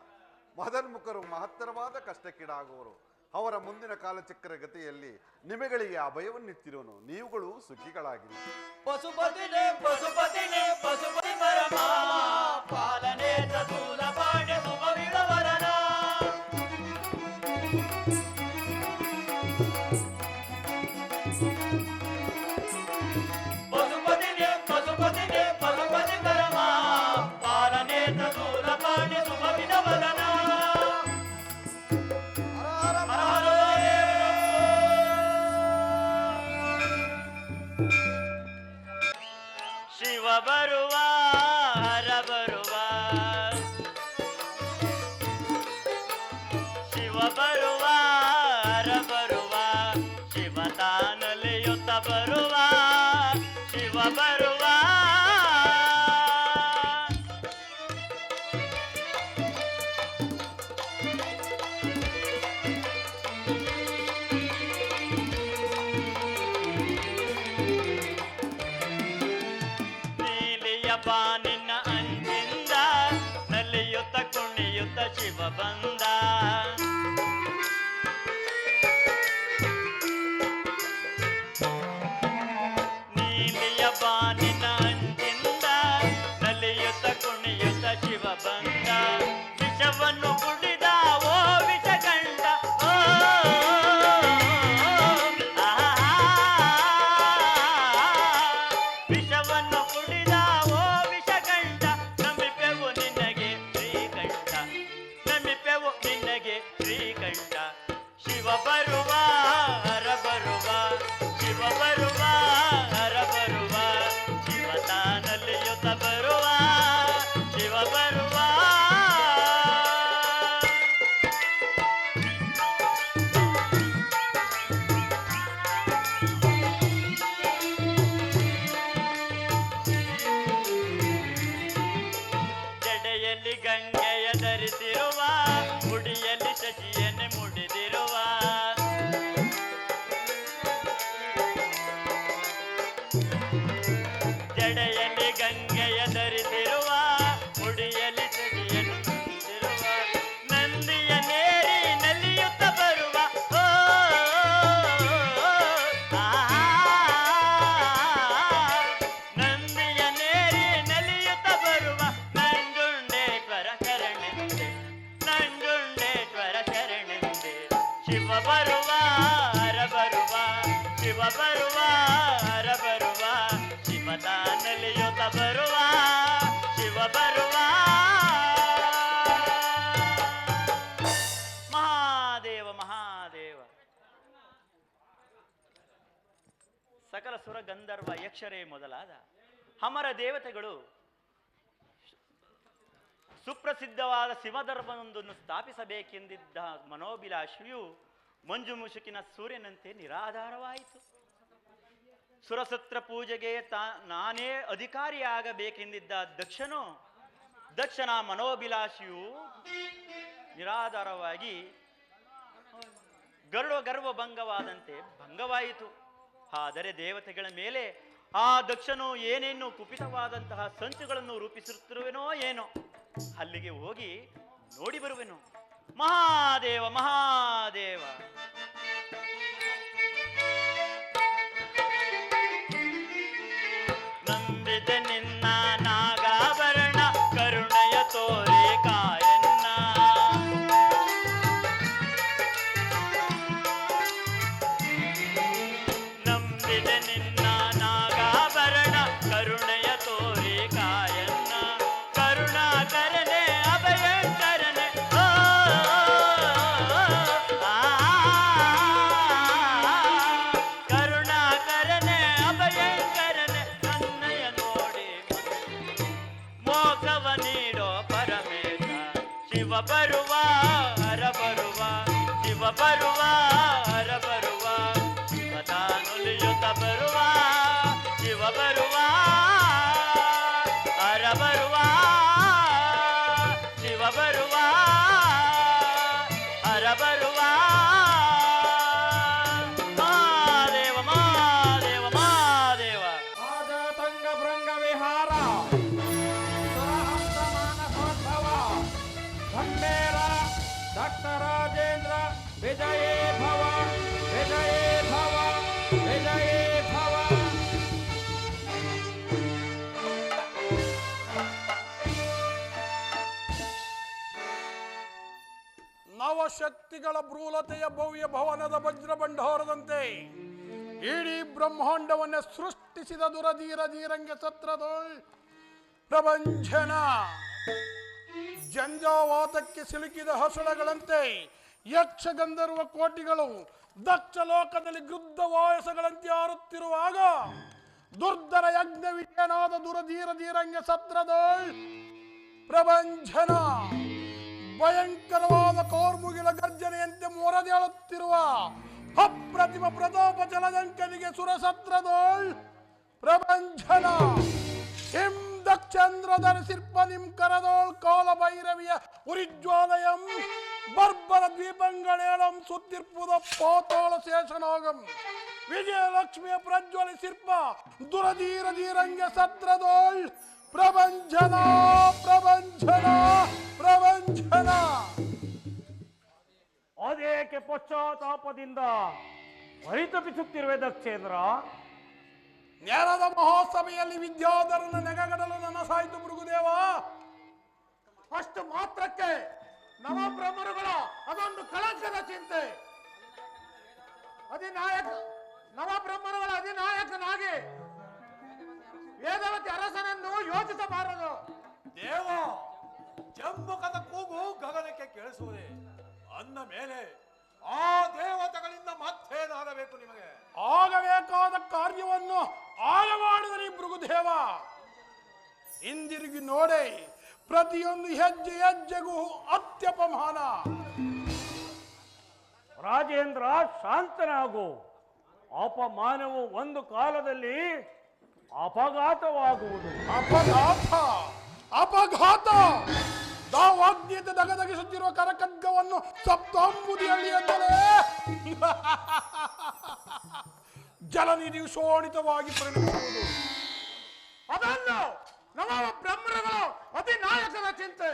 ಮದನ್ಮುಖರು ಮಹತ್ತರವಾದ ಕಷ್ಟಕ್ಕೀಡಾಗುವರು. ಅವರ ಮುಂದಿನ ಕಾಲಚಕ್ರ ಗತಿಯಲ್ಲಿ ನಿಮಗಳಿಗೆ ಅಭಯವನ್ನಿತ್ತಿರೋನು. ನೀವುಗಳು ಸುಖಿಗಳಾಗಿರಿ. ಪಶುಪತಿನೇ ಪಶುಪತಿನೇ ಪಶುಪತಿ ಪರಮ ಪಾಲನೆ ಚತುಲ ಪಾಂಡೆ ಸುಮವಿಳವರನ ಪಶುಪತಿಗೆ ಪಶುಪತಿ ಪರಮ ಪಾಲನೇತ್ರ ದೂರಪಾಣಿ ಸುಭವಿನ ವದನ ಹರ ಹರ ಶಿವ ಬರುವ ಹರ ಬರುವ ಶಿವ ಬರುವ ಹರ ಬರುವ ಶಿವ ತಾನಲಿಯುತ್ತ ಬರುವ ಶಿವ ಬರುವ ನಿನ್ನ ಅಂಜಿಂದ ನಲಿಯುತ್ತ ಕುಣಿಯುತ್ತ ಶಿವ ಬಂದ ನೀಲಿಯ ಬಾನಿನ ಅಂಜಿಂದ ನಲಿಯುತ್ತ ಕುಣಿಯುತ್ತ ಶಿವ ಬಂದ ವಿಷವನ್ನು ಕುಡಿದ ಓ ವಿಷ ಕಂಡ ಓ ವಿಷವನ್ನು ಕುಡಿದ ಓ ವಿಷ ಕಂಡ ನಮಿಪೆವು ನಿನಗೆ ಶ್ರೀಕಂಠ ನಮಿಪೆವು ನಿನಗೆ ಶ್ರೀಕಂಠ ಶಿವ ಬರುವ ಹರ ಬರುವ ಶಿವ ಬರುವ ಹರ ಬರುವ ಶಿವ ತಾನಲ್ಲಿಯುತ್ತ ಬರುವ ಶಿವ ಬರುವ ಜಡೆಯಲ್ಲಿ ಗಂಗೆಯ ಧರಿಸಿರುವ ಮುಡಿಯಲ್ಲಿ ಶಶಿಯನ್ನು ಮುಡಿದಿರುವ ಜಡೆಯಲ್ಲಿ ಗಂಗೆಯ ಧರಿಸಿರುವ ಮುಡಿಯಲ್ಲಿ ಶಶಿಯನ್ನು ಮುಡಿದಿರುವ ನಂದಿಯ ನೇರಿ ನಲಿಯುತ್ತ ಬರುವ ಓ ನಂದಿಯ ನೇರಿ ನಲಿಯುತ್ತ ಬರುವ ನಂಜುಂಡೇಶ್ವರ ಶರಣೆಂದೆ ನಂಜುಂಡೇಶ್ವರ ಶರಣೆಂದೆ ಶಿವ ಬರುವ ಹರ ಬರುವ ಶಿವ ಬರುವ ಹರ ಬರುವ ಶಿವ ತಾನಲಿಯುತ್ತ ಬರುವ ಶಿವ ಬರುವ ಮಹಾದೇವ ಮಹಾದೇವ ಸಕಲ ಸುರ ಗಂಧರ್ವ ಯಕ್ಷರೇ ಮೊದಲಾದ ಅಮರ ದೇವತೆಗಳು ಸುಪ್ರಸಿದ್ಧವಾದ ಶಿವಧರ್ಮವೊಂದನ್ನು ಸ್ಥಾಪಿಸಬೇಕೆಂದಿದ್ದ ಮನೋಭಿಲಾಷಿಯು ಮಂಜು ಮುಸುಕಿನ ಸೂರ್ಯನಂತೆ ನಿರಾಧಾರವಾಯಿತು. ಸುರಸತ್ರ ಪೂಜೆಗೆ ನಾನೇ ಅಧಿಕಾರಿಯಾಗಬೇಕೆಂದಿದ್ದ ದಕ್ಷನ ಮನೋಭಿಲಾಷಿಯು ನಿರಾಧಾರವಾಗಿ ಗರ್ವಭಂಗವಾದಂತೆ ಭಂಗವಾಯಿತು. ಆದರೆ ದೇವತೆಗಳ ಮೇಲೆ ಆ ದಕ್ಷನು ಏನೇನು ಕುಪಿತವಾದಂತಹ ಸಂಚುಗಳನ್ನು ರೂಪಿಸುತ್ತಿರುವೆನೋ ಏನೋ, ಅಲ್ಲಿಗೆ ಹೋಗಿ ನೋಡಿ ಬರುವೆನು. ಮಹಾದೇವ ಮಹಾದೇವ ನಂಬಿದೆ ನಿನ್ನ ನಾಗಾಭರಣ ಕರುಣೆಯ ತೋರಿ ಕಾಯನ್ನ ನಂಬಿದೆ ನಿನ್ನ ನಾಗಾಭರಣ ಕರುಣೆಯ ತೋರಿ ಕಾಯನ್ನ ಕರುಣಾಕರನೆ ಅಭಯಂಕರನೆ ಕರುಣಾಕರನೆ ಅಭಯಂಕರನೆ ನನ್ನಯ ನೋಡಿ ಮೋಕ್ಷವ ನೀಡೋ ಪರಮೇಶ ಶಿವ ಬರುವ ಹರ ಬರುವ ಶಿವ ಬರುವ ಹರ ಬರುವ ಶಿವ ತಾನುಲಿಯುತ್ತ ಬರುವ ಶಿವ ಬರುವ ಹರ ಬರುವ ಶಿವ ಬರುವ ಹರ ಬರುವ ಮಹಾದೇವ ಮಹಾದೇವ ಮಹಾದೇವ ಆಜಾತಂಗ ಭೃಂಗ ವಿಹಾರ ಸುರಹಂಸ ಮಾನಸೋದ್ಭವ ಭಂಡೇರ ಡಾಕ್ಟರ್ ರಾಜೇಂದ್ರ ವಿಜಯೇ ಭವ ವಿಜಯೇ ಭವ ವಿಜಯೇ ಭವ. ನವಶಕ್ತಿಗಳ ಭ್ರೂಲತೆಯ ಭವ್ಯ ಭವನದ ವಜ್ರ ಭಂಡಾರದಂತೆ ಇಡೀ ಬ್ರಹ್ಮಾಂಡವನ್ನೇ ಸೃಷ್ಟಿಸಿದ ದುರಧೀರ ಧೀರಂಗ ಸತ್ರದೋಳ್ ಪ್ರಪಂಚನ ಜಂಜಾವಾತಕ್ಕೆ ಸಿಲುಕಿದ ಹಸುಳಗಳಂತೆ ಯಕ್ಷ ಗಂಧರ್ವ ಕೋಟಿಗಳು ದಕ್ಷ ಲೋಕದಲ್ಲಿ ಗೃದ್ಧ ವಾಯಸಗಳಂತೆ ಆರುತ್ತಿರುವಾಗ ದುರ್ಧರ ಯಜ್ಞ ವಿಜಯನಾದ ದುರಧೀರ ಧೀರಂಗ ಸತ್ರದೋಳ್ ಪ್ರಪಂಚನ ಭಯಂಕರವಾದ ಕೌರ್ಮುಗಿಲ ಗರ್ಜನೆಯಂತೆ ಮೊರದೇಳುತ್ತಿರುವ ಅಪ್ರತಿಮ ಪ್ರತಾಪ ಜಲದಂಕನಿಗೆ ಸುರಸತ್ರದೋಳ್ ಪ್ರಪಂಚನ ಹಿಂ ದಕ್ಷೇಂದ್ರಧರ ಶಿಲ್ಪ ನಿಂ ಕರದೋಳ್ ಕಾಲ ಭೈರವಿಯ ಉರಿಜ್ವಾಲಯಂ ಬರ್ಬರ ದ್ವೀಪಗಳೇಳಂ ಸುತ್ತಿರ್ಪುದ ಪಾತಾಳ ಶೇಷನಾಗಂ ವಿಜಯಲಕ್ಷ್ಮಿಯ ಪ್ರಜ್ವಲಿ ಶಿಲ್ಪ ದುರಧೀರ ಧೀರಂಗ ಸತ್ರದೋಳ್ ಪ್ರಪಂಚನ ಪ್ರಪಂಚನ ಪ್ರಪಂಚನ. ಅದೇಕೆ ಪಶ್ಚಾತ್ತಾಪದಿಂದ ಪರಿತಪಿಸುತ್ತಿರುವೆ ದಕ್ಷೇಂದ್ರ? ಜ್ಞಾನದ ಮಹೋತ್ಸವೆಯಲ್ಲಿ ವಿದ್ಯಾಧರನ ನೆಗಗಡಲು ನನ್ನ ಸಾಯಿತು ಭೃಗುದೇವ. ಅಷ್ಟು ಮಾತ್ರಕ್ಕೆ ನವಬ್ರಹ್ಮರುಗಳ ಅದೊಂದು ಕಳಂಕದ ಚಿಂತೆ. ನವಬ್ರಹ್ಮರುಗಳ ಅಧಿನಾಯಕನಾಗಿ ವೇದವತಿ ಅರಸನನ್ನು ಯೋಚಿಸಬಾರದು. ದೇವ ಜಂಬುಕದ ಕೂಗು ಗಗನಕ್ಕೆ ಕೇಳಿಸುವುದೇ ಅಂದ ಮೇಲೆ ಆ ದೇವತೆಗಳಿಂದ ಮತ್ತೇನಾಗಬೇಕು ನಿಮಗೆ? ಆಗಬೇಕಾದ ಕಾರ್ಯವನ್ನು ಆಗ ಮಾಡಿದರಿ ಭೃಗುದೇವ. ಹಿಂದಿರುಗಿ ನೋಡಿ, ಪ್ರತಿಯೊಂದು ಹೆಜ್ಜೆ ಹೆಜ್ಜೆಗೂ ಅತ್ಯಪಮಾನ. ರಾಜೇಂದ್ರ ಶಾಂತನಾಗು. ಅಪಮಾನವು ಒಂದು ಕಾಲದಲ್ಲಿ ಅಪಘಾತವಾಗುವುದು. ಅಪಘಾತ ಅಪಘಾತ ದಾವಾಗ್ನಿಯಂತೆ ದಗದಗಿಸುತ್ತಿರುವ ಕರಖಡ್ಗವನ್ನು ಸಪ್ತಾಂಬುದಿಯಲ್ಲಿ ಎಂದಲೇ ಜಲನಿಧಿಯು ಶೋಣಿತವಾಗಿ ಪರಿಣಮಿಸುವುದು. ಅದನ್ನು ನವ ಬ್ರಹ್ಮರುಗಳು ಅಧಿನಾಯಕನ ಚಿಂತೆ,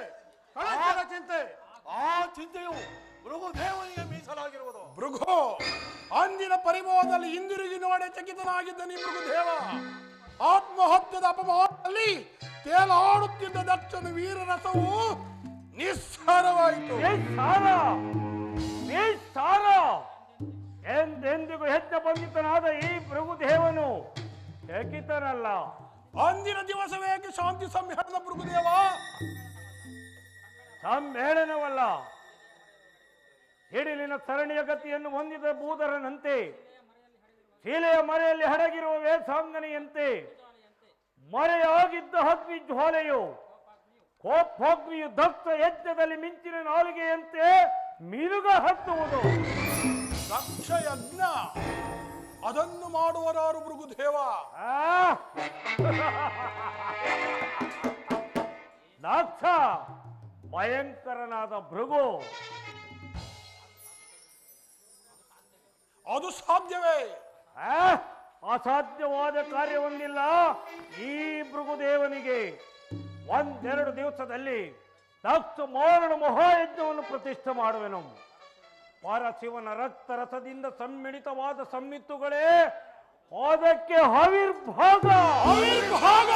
ಕಳಂಕದ ಚಿಂತೆ. ಆ ಚಿಂತೆಯು ಭೃಗುದೇವನಿಗೆ ಮೀಸಲಾಗಿರುವುದು. ಭೃಗು ಅಂದಿನ ಪರಿಭವದಲ್ಲಿ ಹಿಂದಿರುಗಿ ನೋಡಿ ಚಕಿತನಾಗಿದ್ದನಿ ಭೃಗುದೇವ. ಆತ್ಮಹತ್ಯದ ಅಪಮಾನದಲ್ಲಿ ತೇಲಾಡುತ್ತಿದ್ದ ದಕ್ಷನ ವೀರರಸವು ನಿಸ್ಸಾರವಾಯಿತು. ಎಂದೆಂದಿಗೂ ಹೆಚ್ಚ ಬಂಧಿತನಾದ ಈ ಭೃಗುದೇವನು ಚಕಿತನಲ್ಲ. ಅಂದಿನ ದಿವಸವೇಕೆ ಶಾಂತಿ ಸಮ್ಮೇಳನ ಭೃಗುದೇವ? ಸಮ್ಮೇಳನವಲ್ಲ, ಸಿಡಿಲಿನ ಸರಣಿಯ ಗತಿಯನ್ನು ಹೊಂದಿದ ಭೂಧರನಂತೆ, ಶಿಲೆಯ ಮರೆಯಲ್ಲಿ ಹಡಗಿರುವ ವೇಸಾಂಗನೆಯಂತೆ, ಮರೆಯಾಗಿದ್ದ ಅಗ್ನಿ ಜ್ವಾಲೆಯು ಕೋಪಾಗ್ನಿಯು ದಕ್ಷ ಯಜ್ಞದಲ್ಲಿ ಮಿಂಚಿನ ನಾಲಿಗೆಯಂತೆ ಮಿರುಗ ಹತ್ತುವುದು. ದಕ್ಷ ಯಜ್ಞ ಅದನ್ನು ಮಾಡುವರಾರು ಭೃಗುದೇವ? ದಕ್ಷ ಭಯಂಕರನಾದ ಭೃಗು. ಅದು ಸಾಧ್ಯವೇ? ಅಸಾಧ್ಯವಾದ ಕಾರ್ಯವೊಂದಿಲ್ಲ ಈ ಭೃಗುದೇವನಿಗೆ. ಒಂದೆರಡು ದಿವಸದಲ್ಲಿ ದಕ್ಷ ಮಾರಣ ಮಹಾಯಜ್ಞವನ್ನು ಪ್ರತಿಷ್ಠೆ ಮಾಡುವೆನು. ಪರಶಿವನ ರಕ್ತರಸದಿಂದ ಸಮ್ಮಿಳಿತವಾದ ಸಮ್ಮಿತ್ತುಗಳೇ ಅದಕ್ಕೆ ಆವಿರ್ಭಾಗ. ಆವಿರ್ಭಾಗ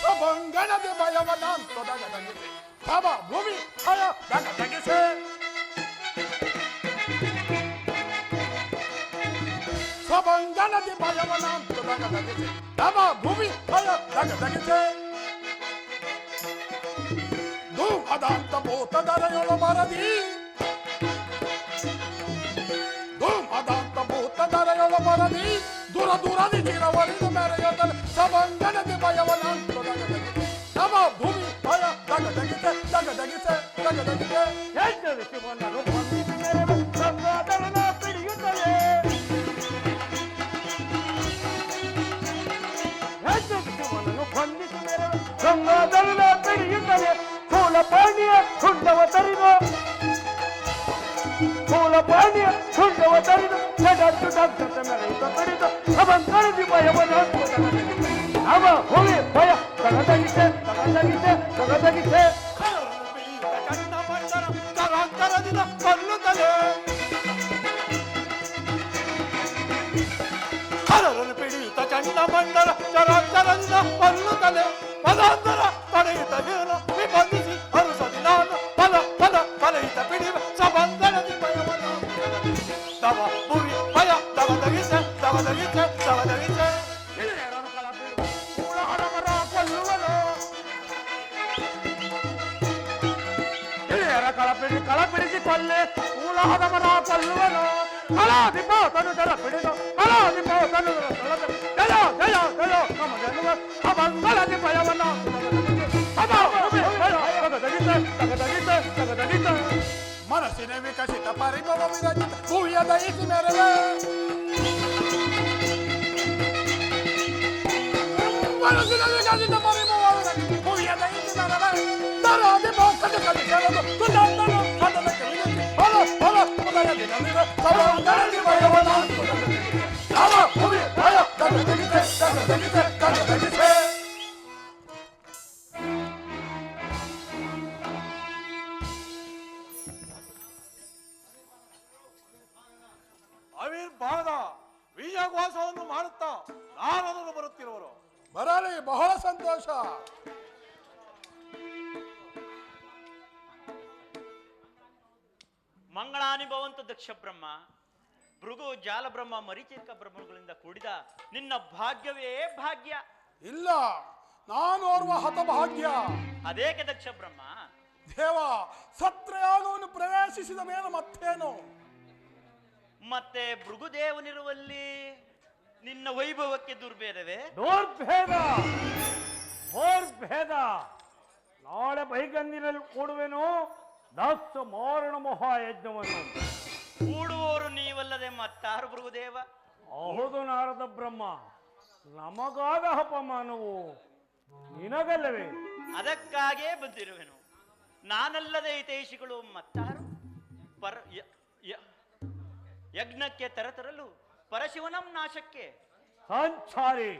ಸಭಂಗಣದೆ ಭಯವನಾಂತೊಡಗದಗಿಸೆ ತವ ಭೂಮಿ ಭಯ ದಗದಗಿಸೆ. ಸಭಂಗಣದೆ ಭಯವನಾಂತೊಡಗದಗಿಸೆ ತವ ಭೂಮಿ ಭಯ ದಗದಗಿಸೆ. ಧೂಮದಾಂತ ಭೂತದರೆಯೊಳು ಮರದಿ, ಧೂಮದಾಂತ ಭೂತದರೆಯೊಳು ಮರದಿ, ದೂರ ದೂರದಿ ಚಿರವರಿದು ಮೆರೆಯುತ್ತಲೆ ಸಭಂಗಣದೆ ಭಯವನಾಂತೊಡಗದಗಿಸೆ ತವ ಭೂಮಿ ಭಯ ದಗದಗಿಸೆ ದಗದಗಿಸೆ ದಗದಗಿಸೆ. ಶಿವನನ್ನು ಬಂಧಿಸಿ ಮೆರೆವ ಗಂಗಾಧರನ ಪಿಡಿಯುತ್ತಲೇ, ಶಿವನನ್ನು ಬಂಧಿಸಿ ಮೆರೆವ ಗಂಗಾಧರನ ಪಿಡಿಯುತ್ತಲೇ, ಸ್ಥೂಲಪಾಣಿಯ ಶುಂಠವ ತರಿದು, ಸ್ಥೂಲಪಾಣಿಯ ಶುಂಠವ ತರಿದು ಜಗತ್ತು ದಗ್ಧತ ಮೆರೆಯುತ್ತ ಪಿಡಿದು ಅವಂಕರದಿ ಭಯವನ ಅವ ಹುಲಿ ಭಯ ತಗದಗಿಸೆ ತಗದಗಿಸೆ ತಗದಗಿಸೆ. ಕರಾಂತರದಿಂದ ಕೊಲ್ಲುತ್ತದೆ, ಕರರನ್ನು ಪಿಡಿಯುತ್ತ ಚಂಡಮಂಡಲ ಕರಾಂತರದಿಂದ ಕೊಲ್ಲುತ್ತದೆ. ಪದಾಂತರ ಪಡೆಯುತ್ತ ಹೇಳ ವಿಬಂಧಿಸಿ ಅನುಸದಿ ನಾನು ಪದ ಪದ ಪಡೆಯುತ್ತ ಪಿಡಿಯುವ ಸಬಂಧನದಿ ಭಯವನ ತವ ಭೂಮಿ ಭಯ ತಗದಗಿಸೆ ತಗದಗಿಸೆ ಕಳಪಿಡಿಸಿ ಕೊಲ್ಲೆ ಕೂಲಾದವನ ಕೊಲ್ಲುವನು ಕಲಾಧಿಪೋತನು ಜಲ ಪಿಡಿದು ಕಲಾಧಿಪೋತನು ಜಯ ಜಯ ಜಯ ನಮ್ಮ ಜನ್ಮ ಅಮಂಗಳದಿ ಭಯವನ್ನ ಮನಸ್ಸಿನ ವಿಕಸಿತ ಪರಿಭವ ವಿರಚಿತ ಭೂಮಿಯ ದಯಿಸಿ ಮೇರೆವೆ ಮನಸ್ಸಿನ ವಿಕಸಿತ ಪರಿಭವ ವಿರಚಿತ ಭೂಮಿಯ ದಯಿಸಿ ಮೇರೆವೆ ದರಾದಿ ಮೋಕದ ಕಲಿ ಕೆಳದು ತುಜಾಂತನು ಕದನಕ್ಕೆ ವಿನಂತಿ ಹೊಲ ಹೊಲ ಉದಯ ದಿನವಿರ ಸಭಾಂಗಣದಿ ಭಯವನ ರಾಮ ಭೂಮಿ ಭಯ ಕದಗಿತೆ ಕದಗಿತೆ ಕದಗಿತೆ ಆವಿರ್ಭಾವದ ವೀಯಘೋಷವನ್ನು ಮಾಡುತ್ತಾ ನಾರದರು ಬರುತ್ತಿರುವರು. ಬರಲಿ, ಬಹಳ ಸಂತೋಷ. ಮಂಗಳಾನುಭವಂತು ದಕ್ಷ ಬ್ರಹ್ಮ, ಭೃಗು ಜಾಲ ಬ್ರಹ್ಮ, ಮರೀಚಿಕ ಬ್ರಹ್ಮಗಳಿಂದ ಕೂಡಿದ ನಿನ್ನ ಭಾಗ್ಯವೇ ಭಾಗ್ಯ. ಇಲ್ಲ, ನಾನೋರ್ವ ಹತಭಾಗ್ಯ. ಅದೇಕೆ ದಕ್ಷ ಬ್ರಹ್ಮ? ದೇವ, ಸತ್ರಯಾಗವನ್ನು ಪ್ರವೇಶಿಸಿದ ಮೇಲೆ ಮತ್ತೇನು? ಮತ್ತೆ ಭೃಗುದೇವನಿರುವಲ್ಲಿ ನಿನ್ನ ವೈಭವಕ್ಕೆ ದುರ್ಭೇದವೇ? ದೌರ್ಭೇದ, ದೌರ್ಭೇದ. ನಾಳೆ ಬೈಗಂದಿನಲ್ಲಿ ಕೂಡುವೆನು ದಕ್ಷ ಮಾರಣ ಮಹಾಯಜ್ಞವನ್ನು. ಕೂಡುವವರು ನೀವಲ್ಲದೆ ಮತ್ತಾರು ಭೃಗುದೇವ? ಹೌದು ನಾರದ ಬ್ರಹ್ಮ, ನಮಗಾದ ಅಪಮಾನವು ನಿನಗಲ್ಲವೇ? ಅದಕ್ಕಾಗೇ ಬಂದಿರುವೆನು. ನಾನಲ್ಲದೆ ಹಿತೈಷಿಗಳು ಮತ್ತಾರು? ಯಜ್ಞಕ್ಕೆ ತರತರಲು ಪರಶಿವನಂ ನಾಶಕ್ಕೆ. ಸಂಚಾರಿ,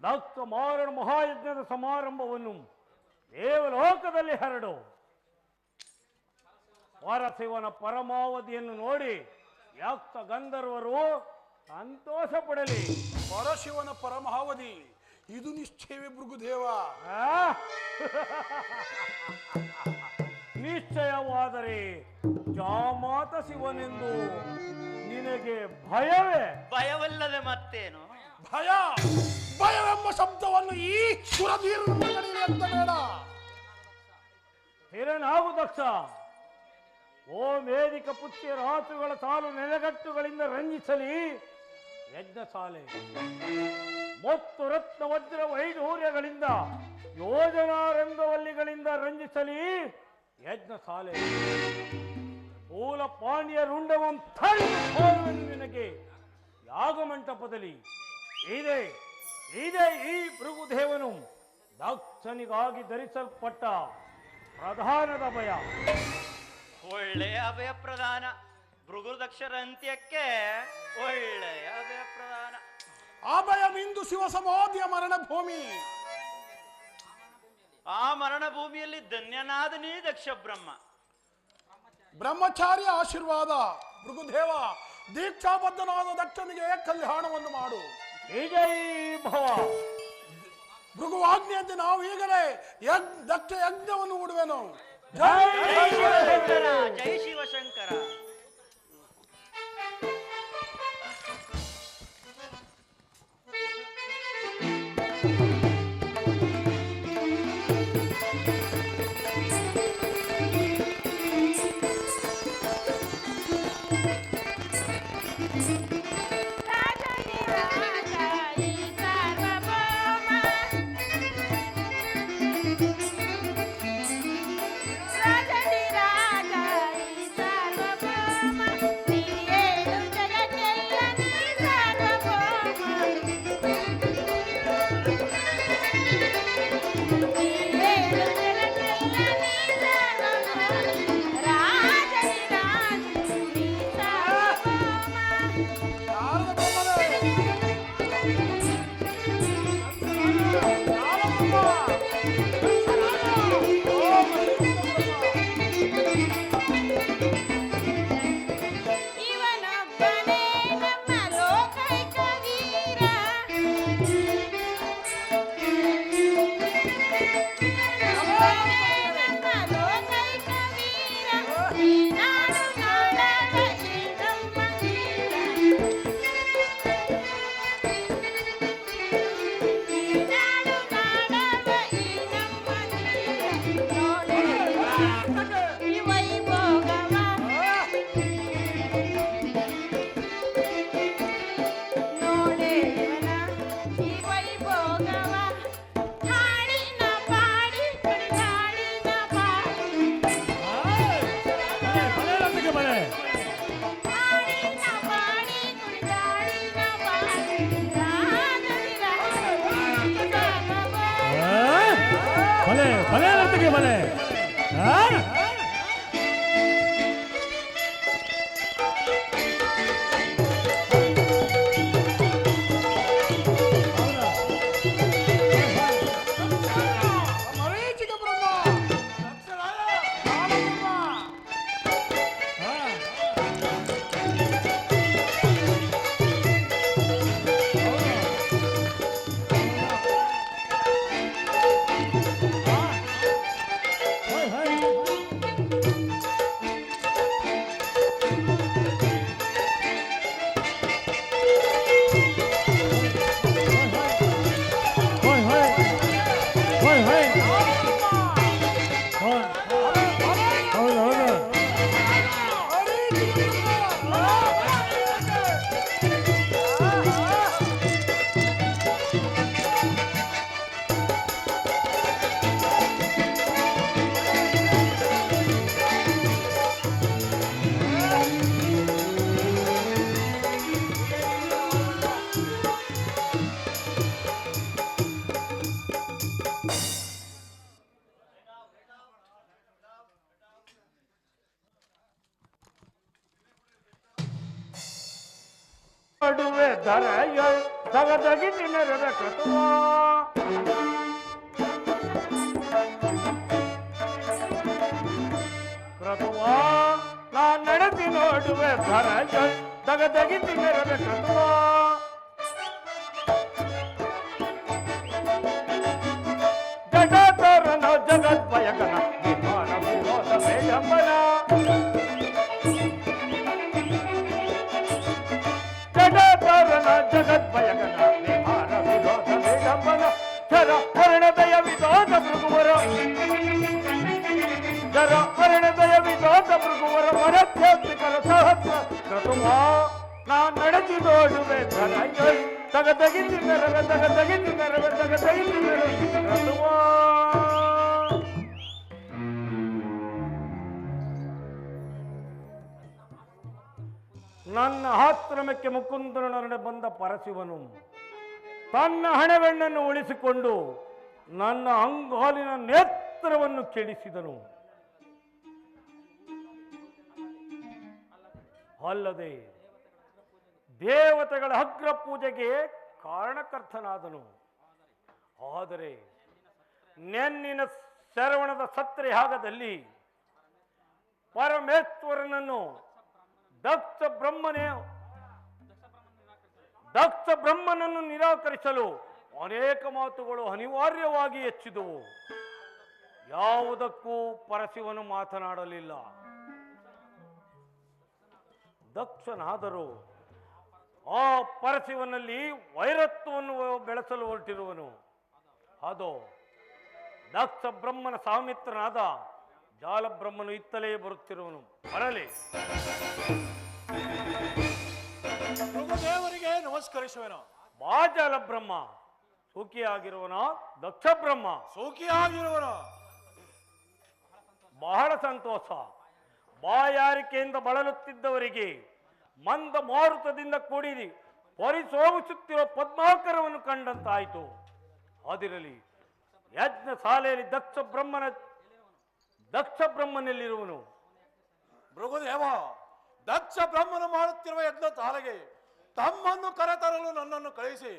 ದಕ್ಷ ಮಾರಣ ಮಹಾಯಜ್ಞದ ಸಮಾರಂಭವನ್ನು ದೇವಲೋಕದಲ್ಲಿ ಹರಡು. ಪರಶಿವನ ಪರಮಾವಧಿಯನ್ನು ನೋಡಿ ಯಕ್ಷ ಗಂಧರ್ವರು ಸಂತೋಷ ಪಡಲಿ. ಪರಶಿವನ ಪರಮಾವಧಿ ಇದು ನಿಶ್ಚಯವೇ ಭೃಗುದೇವ? ನಿಶ್ಚಯವಾದರೆ ಜಾಮಾತ ಶಿವನೆಂದು ನಿನಗೆ ಭಯವೇ? ಭಯವಲ್ಲದೆ ಮತ್ತೇನು? ಭಯ, ಭಯವೆಂಬ ಶಬ್ದವನ್ನು ಈ ಸುರಧೀರನ ಮಗನಿಗೆ ಅಂತ ಬೇಡ. ಹಿರನಾಗು ದಕ್ಷ. ಓ ವೇದಿಕ ಪುತ್ಯ ರಾಸುಗಳ ಸಾಲು ನೆಲೆಗಟ್ಟುಗಳಿಂದ ರಂಜಿಸಲಿ ಯಜ್ಞಶಾಲೆ ಮತ್ತು ರತ್ನ ವಜ್ರ ವೈಢೂರ್ಯಗಳಿಂದ ಯೋಜನಾ ರಂಗವಲ್ಲಿಗಳಿಂದ ರಂಜಿಸಲಿ ಯಜ್ಞಶಾಲೆ. ಮೂಲ ಪಾಂಡ್ಯ ರುಂಡವಂ ನಿನಗೆ ಯಾಗಮಂಟಪದಲ್ಲಿ ಇದೆ ಇದೆ ಈ ಭೃಗುದೇವನು ದಕ್ಷನಿಗಾಗಿ ಧರಿಸಲ್ಪಟ್ಟ ಪ್ರಧಾನದ ಭಯ. ಒಳ್ಳೆಯ ಅಭಯ ಪ್ರದಾನ. ಭೃಗುದಕ್ಷರ ಅಂತ್ಯಕ್ಕೆ ಒಳ್ಳೆಯ ಅಭಯ ಪ್ರದಾನ. ಅಭಯಮಿಂದು ಶಿವ ಸಮಾಧಿಯ ಮರಣ ಭೂಮಿ. ಆ ಮರಣ ಭೂಮಿಯಲ್ಲಿ ಧನ್ಯನಾದ ನೀ ದಕ್ಷ ಬ್ರಹ್ಮ. ಬ್ರಹ್ಮಚಾರ್ಯ ಆಶೀರ್ವಾದ. ಭೃಗುದೇವ, ದೀಕ್ಷಾಬದ್ಧನಾದ ದಕ್ಷನಿಗೆ ಕಲ್ಯಾಣವನ್ನು ಮಾಡು. ಭವ. ಭೃಗು ಆಜ್ಞೆಯಂತೆ ನಾವು ಈಗಲೇ ದಕ್ಷ ಯಜ್ಞವನ್ನು ಹೂಡುವೆನು. ಜೈ ಶಿವಶಂಕರ, ಜೈ ಶಿವಶಂಕರ. ರಾಜ ಬಲೆ ಬಲೆ ನರ್ತಕಿ ಬಲೆ ಆ? ಮರೀಚಿಕ ಬ್ರಹ್ಮ ಕಾಲಬ್ರಹ್ಮ ನಡುವೆ ಧರೆಯ ದಗದಗಿಸಿ ನೆರೆದ ಕೃತುವ ಕೃತುವ ನಾ ನಡೆಸಿ ನೋಡುವೆ ಧರೆಯ ದಗದಗಿಸಿ ನೆರೆದ ಕೃತುವ ಜಗತರನ ಜಗದ್ಭಯಕನ ವಿಮಾನ ವಿರೋಧ ಬೇಡಂಬನ ಜಗತರನ ಜಗದ್ಭಯಕನ ವಿಮಾನ ವಿರೋಧ ಬೇಡಂಬನ ಜರ ಹರಣದಯ ವಿರೋಧ ಮೃಗುವರ ಜರ ಹರಣದಯ ವಿರೋಧ ಮೃಗುವರ ಮರತ್ಯಾತ್ಮಿಕರ ಸಹಸ್ರ ಕೃತುವ ನಾ ನಡೆಸಿ ನೋಡುವೆ ಧರಯ ತಗದಗಿಸಿ ನೆರವೆ ತಗದಗಿಸಿ ನೆರವೆ ತಗದಗಿಸಿ ನೆರವೆ ಕೃತುವ ನನ್ನ ಆಶ್ರಮಕ್ಕೆ ಮುಕುಂದನೊಡನೆ ಬಂದ ಪರಶಿವನು ತನ್ನ ಹಣವೆಣ್ಣನ್ನು ಉಳಿಸಿಕೊಂಡು ನನ್ನ ಅಂಗಾಲಿನ ನೇತ್ರವನ್ನು ಕೆಡಿಸಿದನು. ಅಲ್ಲದೆ ದೇವತೆಗಳ ಅಗ್ರ ಪೂಜೆಗೆ ಕಾರಣಕರ್ತನಾದನು. ಆದರೆ ನೆನ್ನಿನ ಶರವಣದ ಸತ್ರೆಯಾಗದಲ್ಲಿ ಪರಮೇಶ್ವರನನ್ನು ದಕ್ಷ ಬ್ರಹ್ಮನನ್ನು ನಿರಾಕರಿಸಲು ಅನೇಕ ಮಾತುಗಳು ಅನಿವಾರ್ಯವಾಗಿ ಹೆಚ್ಚಿದವು. ಯಾವುದಕ್ಕೂ ಪರಶಿವನು ಮಾತನಾಡಲಿಲ್ಲ. ದಕ್ಷನಾದರೂ ಆ ಪರಶಿವನಲ್ಲಿ ವೈರತ್ವವನ್ನು ಬೆಳೆಸಲು ಹೊರಟಿರುವನು. ಅದು ದಕ್ಷ ಬ್ರಹ್ಮನ ಸಾಮಿತ್ರನಾದ ಜಾಲಬ್ರಹ್ಮನು ಇತ್ತಲೇ ಬರುತ್ತಿರುವನು. ಬರಲಿ. ಮೃಗದೇವರಿಗೆ ನಮಸ್ಕರಿಸುವೆನು. ಬಾ ಜಾಲಬ್ರಹ್ಮ. ಸೂಖಿಯಾಗಿರುವನ ದಕ್ಷ ಬ್ರಹ್ಮ. ಸೂಖಿಯಾಗಿರುವನು. ಬಹಳ ಸಂತೋಷ. ಬಾಯಾರಿಕೆಯಿಂದ ಬಳಲುತ್ತಿದ್ದವರಿಗೆ ಮಂದ ಮಾರುತದಿಂದ ಕೂಡಿ ಪರಿಸೋಗಿಸುತ್ತಿರುವ ಪದ್ಮಾಕರವನ್ನು ಕಂಡಂತಾಯಿತು. ಅದಿರಲಿ, ಯಜ್ಞ ಶಾಲೆಯಲ್ಲಿ ದಕ್ಷ ಬ್ರಹ್ಮನಲ್ಲಿರುವನು. ಮೃಗದೇವ, ದಕ್ಷ ಬ್ರಹ್ಮನು ಮಾಡುತ್ತಿರುವ ಯಜ್ಞ ತಾಲೆಗೆ ತಮ್ಮನ್ನು ಕರೆತರಲು ನನ್ನನ್ನು ಕಳುಹಿಸಿ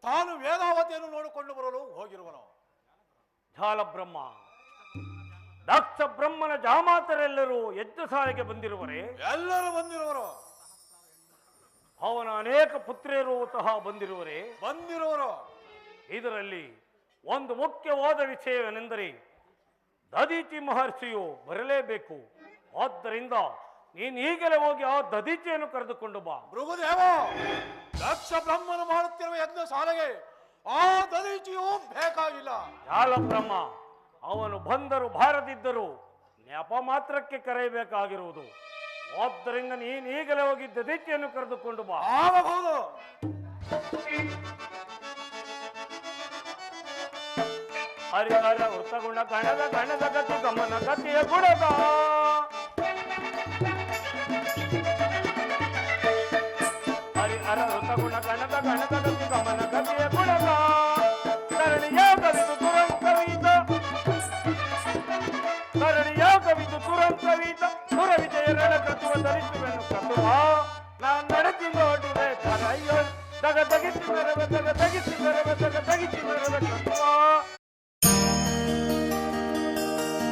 ತಾನು ವೇದಾವತಿಯನ್ನು ನೋಡಿಕೊಂಡು ಬರಲು ಹೋಗಿರುವನು. ಜಾಲಬ್ರಹ್ಮ, ದಕ್ಷ ಬ್ರಹ್ಮನ ಜಾಮಾತರೆಲ್ಲರೂ ಯಜ್ಞ ಶಾಲೆಗೆ ಬಂದಿರುವರೆ? ಎಲ್ಲರೂ ಬಂದಿರುವರು. ಅವನ ಅನೇಕ ಪುತ್ರಿಯರು ಸಹ ಬಂದಿರುವರೆ? ಬಂದಿರುವರು. ಇದರಲ್ಲಿ ಒಂದು ಮುಖ್ಯವಾದ ವಿಷಯವೆಂದರೆ ದದೀಚಿ ಮಹರ್ಷಿಯು ಬರಲೇಬೇಕು. ಆದ್ದರಿಂದ ನೀನು ಈಗಲೇ ಹೋಗಿ ಆ ದದೀಚಿಯನ್ನು ಕರೆದುಕೊಂಡು ಬಾ. ಮೃಗದೇವ, ದಕ್ಷ ಬ್ರಹ್ಮನು ಮಾಡುತ್ತಿರುವ ಯಜ್ಞ ಶಾಲೆಗೆ ಆ ದದೀಚಿಯೂ ಬೇಕಾಗಿಲ್ಲ. ಜಾಲಬ್ರಹ್ಮ, ಅವನು ಬಂದರು ಬಾರದಿದ್ದರು ನೆಪ ಮಾತ್ರಕ್ಕೆ ಕರೆಯಬೇಕಾಗಿರುವುದು. ಆದ್ದರಿಂದ ನೀನು ಈಗಲೇ ಹೋಗಿ ದದೀಚಿಯನ್ನು ಕರೆದುಕೊಂಡು ಬಾ. ಆಗಬಹುದು. ಹರಿಹರ ವೃತ್ತಗುಣ ಗಣದ ಗತಿ ಗಮನ ಗತಿಯ ಗುಣದ ಹರಿಹರ ವೃತ್ತಗುಣ ಗಣದ